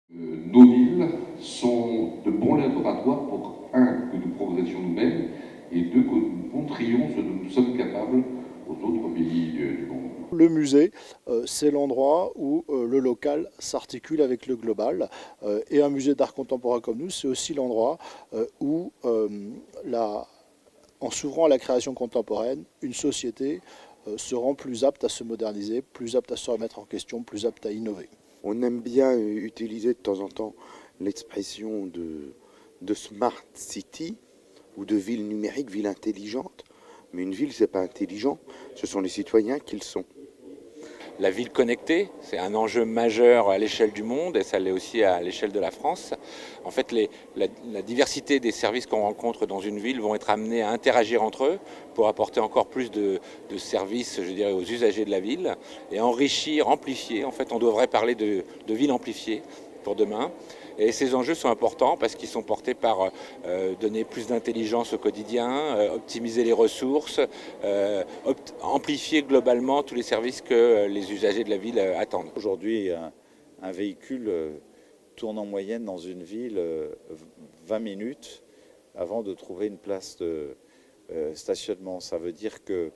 Nos villes sont de bons laboratoires pour, un, que nous progressions nous-mêmes, et deux, que nous montrions ce dont nous sommes capables aux autres pays du monde. Le musée, c'est l'endroit où le local s'articule avec le global. Et un musée d'art contemporain comme nous, c'est aussi l'endroit où, en s'ouvrant à la création contemporaine, une société se rend plus apte à se moderniser, plus apte à se remettre en question, plus apte à innover. On aime bien utiliser de temps en temps l'expression de smart city ou de ville numérique, ville intelligente. Mais une ville, c'est pas intelligent, ce sont les citoyens qui le sont. La ville connectée, c'est un enjeu majeur à l'échelle du monde et ça l'est aussi à l'échelle de la France. En fait, la diversité des services qu'on rencontre dans une ville vont être amenés à interagir entre eux pour apporter encore plus de services, je dirais, aux usagers de la ville et enrichir, amplifier. En fait, on devrait parler de ville amplifiée pour demain. Et ces enjeux sont importants parce qu'ils sont portés par donner plus d'intelligence au quotidien, optimiser les ressources, amplifier globalement tous les services que les usagers de la ville attendent. Aujourd'hui, un véhicule tourne en moyenne dans une ville 20 minutes avant de trouver une place de stationnement. Ça veut dire que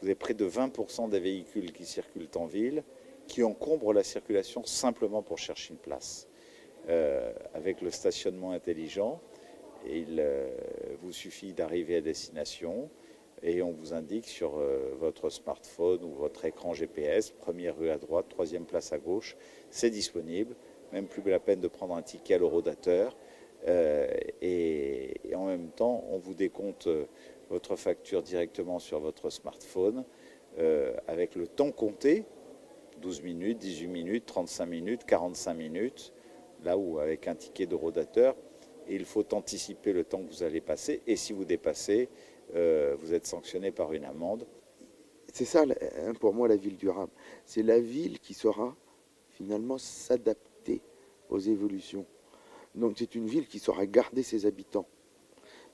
vous avez près de 20% des véhicules qui circulent en ville qui encombrent la circulation simplement pour chercher une place. Avec le stationnement intelligent, il vous suffit d'arriver à destination et on vous indique sur votre smartphone ou votre écran GPS, première rue à droite, troisième place à gauche, c'est disponible, même plus la peine de prendre un ticket à l'horodateur et en même temps on vous décompte votre facture directement sur votre smartphone avec le temps compté, 12 minutes, 18 minutes, 35 minutes, 45 minutes, là où avec un ticket de rodateur, il faut anticiper le temps que vous allez passer et si vous dépassez, vous êtes sanctionné par une amende. C'est ça pour moi la ville durable. C'est la ville qui saura finalement s'adapter aux évolutions. Donc c'est une ville qui saura garder ses habitants.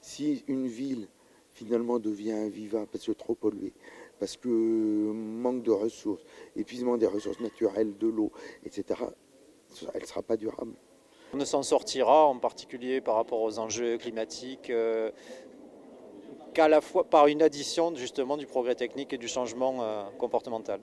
Si une ville finalement devient invivable parce que trop polluée, parce que manque de ressources, épuisement des ressources naturelles, de l'eau, etc., elle ne sera pas durable. On ne s'en sortira, en particulier par rapport aux enjeux climatiques, qu'à la fois par une addition justement du progrès technique et du changement comportemental.